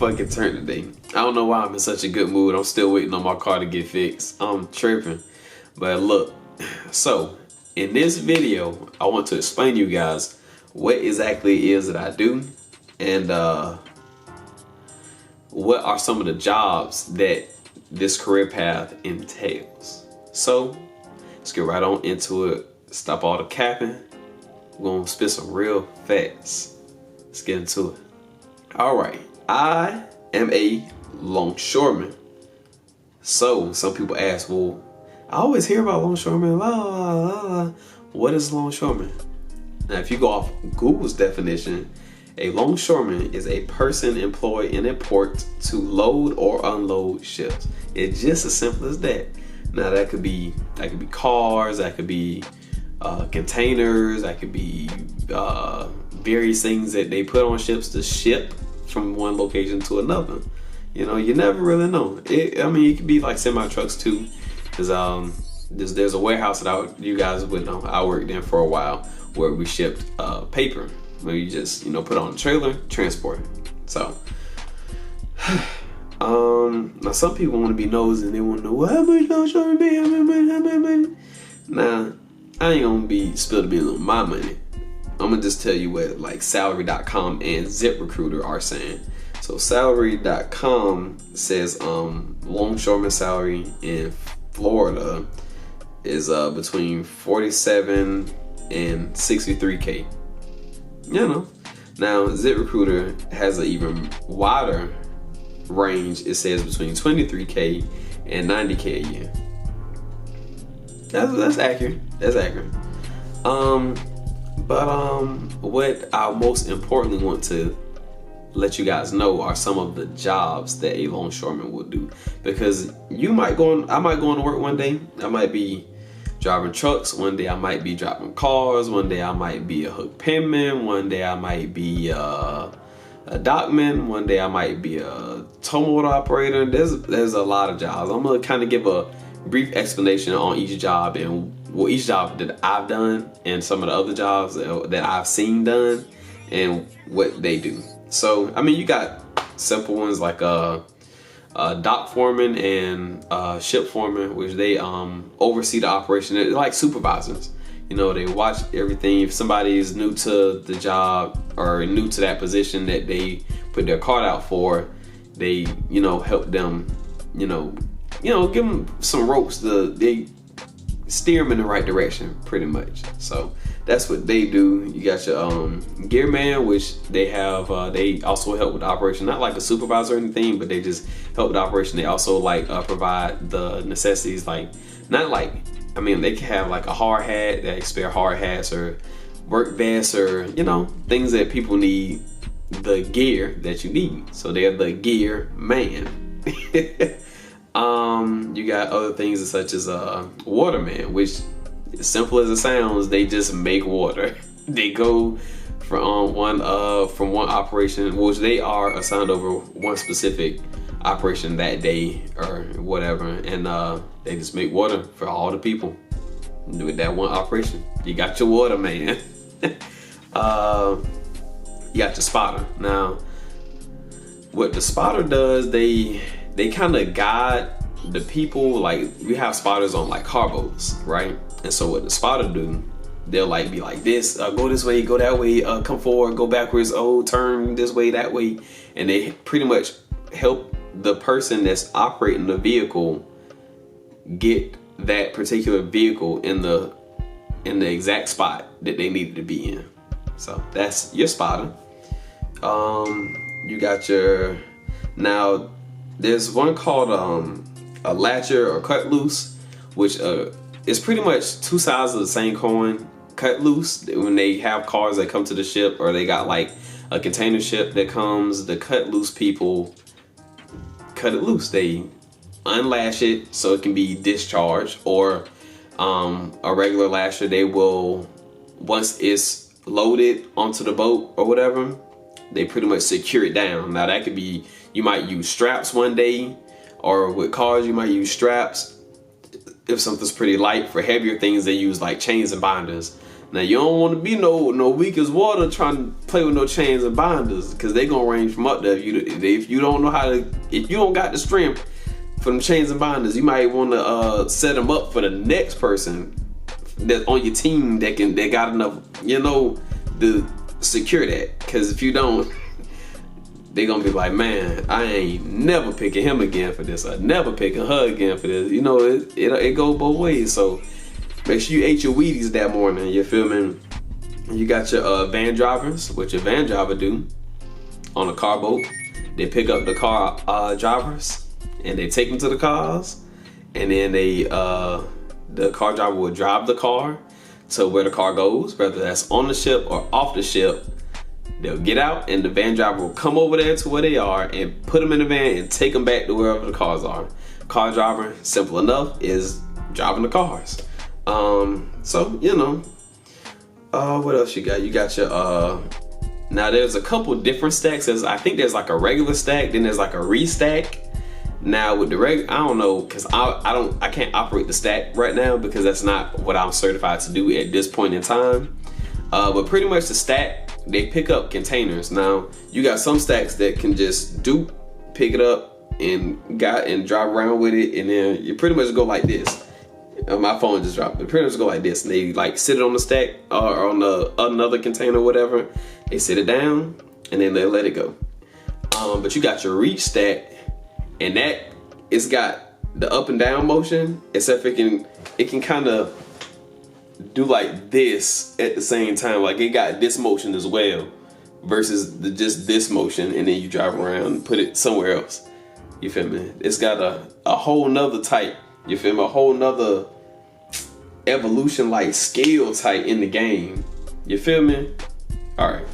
fucking turn today. I don't know why I'm in such a good mood. I'm still waiting on my car to get fixed. I'm tripping. But look, so in this video, I want to explain to you guys what exactly it is that I do and what are some of the jobs that this career path entails. So let's get right on into it. Stop all the capping. We're gonna spit some real facts. Let's get into it. All right, I am a longshoreman. So some people ask, well, I always hear about longshoremen. What is longshoreman? Now, if you go off Google's definition, a longshoreman is a person employed in a port to load or unload ships. It's just as simple as that. Now that could be cars, that could be containers, that could be various things that they put on ships to ship from one location to another. You know, you never really know. It could be like semi trucks too, because there's a warehouse that you guys would know I worked in for a while where we shipped paper, where you just put on a trailer, transport it. So now some people want to be nosy and they want to know, well, how much longshoremen pay? How much money? Nah, I ain't gonna be spilled the beans on my money. I'm gonna just tell you what like salary.com and ZipRecruiter are saying. So salary.com says longshoreman salary in Florida is between 47 and 63K. Now ZipRecruiter has an even wider range. It says between 23K and 90K a year. That's accurate. That's accurate. What I most importantly want to let you guys know are some of the jobs that a longshoreman will do, because I might go into work one day. I might be driving trucks. One day I might be driving cars. One day I might be a hook penman. One day I might be a dockman. One day I might be a tow motor operator. There's a lot of jobs. I'm gonna kind of give a brief explanation on each job and each job that I've done and some of the other jobs that I've seen done and what they do. So you got simple ones like dock foreman and ship foreman, which they oversee the operation. They're like supervisors. They watch everything. If somebody is new to the job or new to that position that they put their card out for, they help them, give them some ropes. They steer them in the right direction, pretty much. So that's what they do. You got your gear man, which they have. They also help with the operation, not like a supervisor or anything, but they just help with the operation. They also provide the necessities, they can have like a hard hat. They spare hard hats or work vests or things that people need. The gear that you need. So they're the gear man. You got other things such as waterman, which as simple as it sounds, they just make water. They go from one operation, which they are assigned over one specific operation that day or whatever, and they just make water for all the people with that one operation. You got your water man. You got your spotter. Now, what the spotter does, they kind of guide the people. Like, we have spotters on like car boats, right? And so what the spotter do, they'll be like this, go this way, go that way, come forward, go backwards, turn this way, that way. And they pretty much help the person that's operating the vehicle get that particular vehicle in the exact spot that they needed to be in. So that's your spotter. You got now there's one called a latcher or cut loose, which is pretty much two sides of the same coin. Cut loose, when they have cars that come to the ship, or they got like a container ship that comes, the cut loose people cut it loose. They unlash it so it can be discharged, or a regular lasher, they will, once it's loaded onto the boat or whatever, they pretty much secure it down. Now that could be, you might use straps one day, or with cars you might use straps if something's pretty light. For heavier things they use like chains and binders. Now you don't want to be no weak as water trying to play with no chains and binders, because they gonna range from up there. If you don't know how to, if you don't got the strength for them chains and binders, you might want to set them up for the next person that's on your team that got enough, to secure that. Because if you don't, they gonna be like, man, I ain't never picking him again for this. I never picking her again for this. It go both ways. So make sure you ate your Wheaties that morning, you feel me? You got your van drivers, what your van driver do on a car boat. They pick up the car drivers and they take them to the cars, and then the car driver will drive the car to where the car goes, whether that's on the ship or off the ship. They'll get out and the van driver will come over there to where they are and put them in the van and take them back to wherever the cars are. Car driver, simple enough, is driving the cars. What else you got? You got your now there's a couple different stacks. I think there's like a regular stack, then there's like a restack. Now with the I don't know, because I can't operate the stack right now because that's not what I'm certified to do at this point in time. But pretty much the stack, they pick up containers. Now you got some stacks that can just pick it up and drive around with it, and then you pretty much go like this. My phone just dropped. They pretty much go like this, and they like sit it on the stack or on another container or whatever. They sit it down and then they let it go. But you got your reach stack, and it's got the up and down motion, except it can kind of do like this at the same time. Like it got this motion as well, versus just this motion, and then you drive around and put it somewhere else. You feel me? It's got a whole nother type. You feel me? A whole nother evolution, like scale type in the game. You feel me? All right.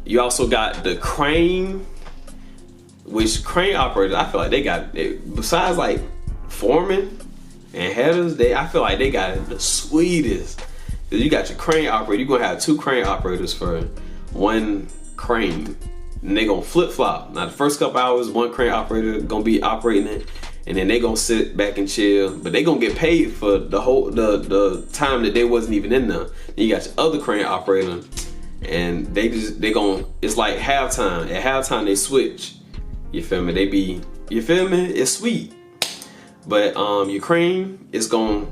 You also got the crane, which crane operators, I feel like they got it, besides like foremen and headers, I feel like they got it the sweetest. Cause you got your crane operator. You're gonna have 2 crane operators for one crane, and they gonna flip flop. Now the first couple hours, one crane operator gonna be operating it, and then they gonna sit back and chill. But they gonna get paid for the time that they wasn't even in there. Then you got your other crane operator, and it's like halftime. At halftime they switch. You feel me? You feel me? It's sweet. But your crane is gonna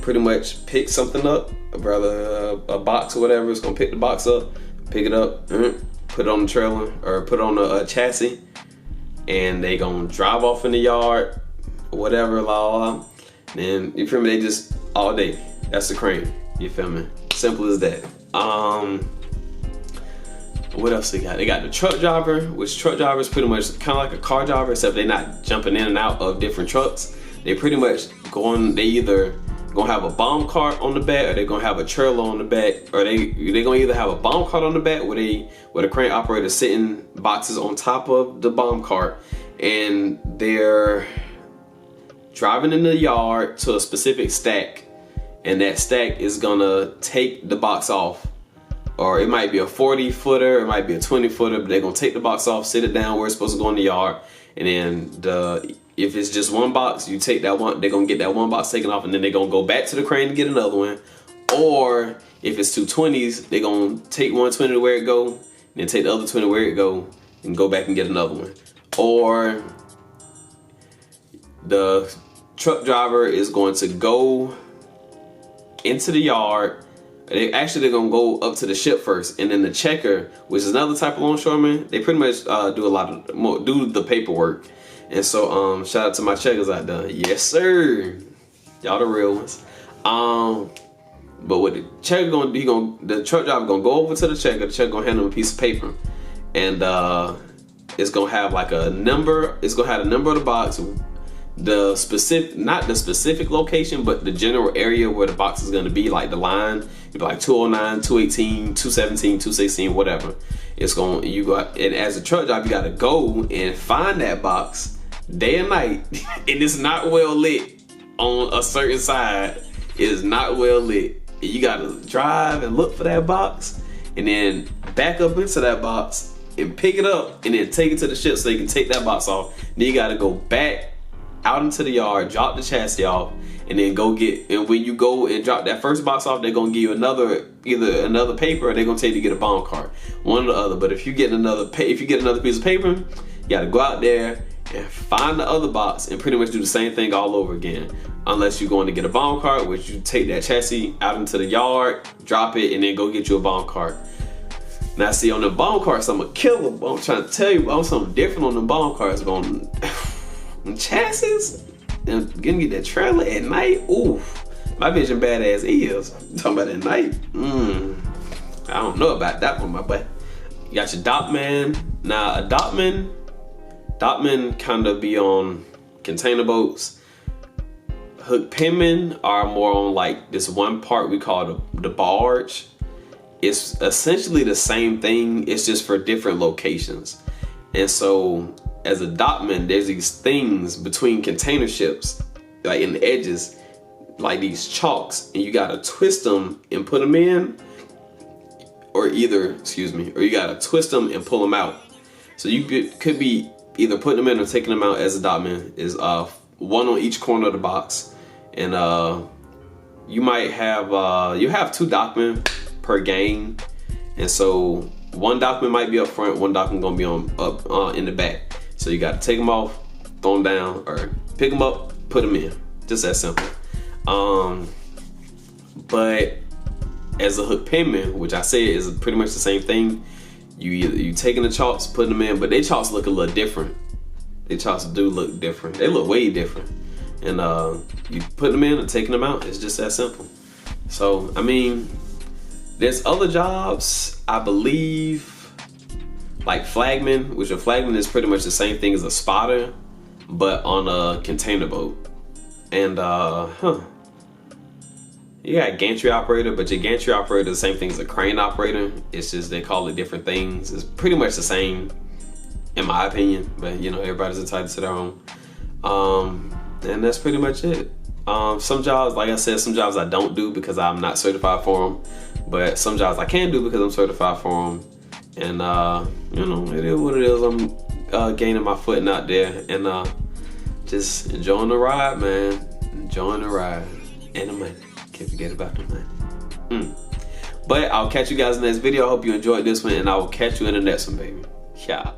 pretty much pick something up, rather a box or whatever. It's gonna pick the box up, pick it up, put it on the trailer or put it on a chassis, and they gonna drive off in the yard, whatever, la. Then you feel me? They just all day. That's the crane. You feel me? Simple as that. What else they got? They got the truck driver, which truck driver is pretty much kind of like a car driver, except they're not jumping in and out of different trucks. They pretty much they either gonna have a bomb cart on the back, or they're gonna have a trailer on the back, or they gonna either have a bomb cart on the back where the crane operator sitting boxes on top of the bomb cart, and they're driving in the yard to a specific stack, and that stack is gonna take the box off. Or it might be a 40-footer, it might be a 20-footer, but they're gonna take the box off, sit it down where it's supposed to go in the yard, and then if it's just one box, you take that one, they're gonna get that one box taken off, and then they're gonna go back to the crane to get another one. Or if it's 2 20s, they're gonna take one 20 to where it go, and then take the other 20 where it go, and go back and get another one. Or the truck driver is going to go into the yard. They're gonna go up to the ship first, and then the checker, which is another type of longshoreman, they pretty much do the paperwork. And so shout out to my checkers out there. Yes sir, y'all the real ones. But what the checker gonna do, the truck driver gonna go over to the checker gonna hand him a piece of paper, and it's gonna have like a number. It's gonna have the number of the box, not the specific location, but the general area where the box is gonna be, like the line. It'd be like 209, 218, 217, 216, whatever. And as a truck driver, you gotta go and find that box day and night. And it's not well lit on a certain side. It is not well lit. And you gotta drive and look for that box, and then back up into that box and pick it up, and then take it to the ship so you can take that box off. Then you gotta go back out into the yard, drop the chassis off, and then go get, and when you go and drop that first box off, they're gonna give you either another paper, or they're gonna tell you to get a bomb cart, one or the other. But if you get another piece of paper, you gotta go out there and find the other box and pretty much do the same thing all over again. Unless you're going to get a bomb cart, which you take that chassis out into the yard, drop it, and then go get you a bomb cart. Now see, on the bomb carts, I'm a killer, but I'm trying to tell you, I'm something different on the bomb carts. But on chassis, and gonna get that trailer at night, ooh, my vision badass is. Talking about at night, I don't know about that one, my boy. You got your dockman. Now a dockman kind of be on container boats. Hook penmen are more on like this one part we call the barge. It's essentially the same thing, it's just for different locations. And so as a dockman, there's these things between container ships, like in the edges, like these chalks, and you gotta twist them and put them in, or you gotta twist them and pull them out. So you could be either putting them in or taking them out as a dockman. Is one on each corner of the box, and you might have you have 2 dockmen per game, and so one dockman might be up front, one dockman gonna be up in the back. So you got to take them off, throw them down, or pick them up, put them in. Just that simple. But as a hook penman, which I said is pretty much the same thing, you taking the chalks, putting them in, but they chalks look a little different. They chalks do look different. They look way different. And you put them in and taking them out. It's just that simple. So I mean, there's other jobs, I believe, like flagman, which a flagman is pretty much the same thing as a spotter, but on a container boat. And you got gantry operator, but your gantry operator is the same thing as a crane operator. It's just they call it different things. It's pretty much the same, in my opinion, but you know, everybody's entitled to their own. And that's pretty much it. Some jobs, like I said, some jobs I don't do because I'm not certified for them, but some jobs I can do because I'm certified for them. And you know, it is what it is. I'm gaining my footing out there, and just enjoying the ride, man. Enjoying the ride and the money. Can't forget about the money. But I'll catch you guys in the next video. I hope you enjoyed this one, and I will catch you in the next one, baby. Yeah.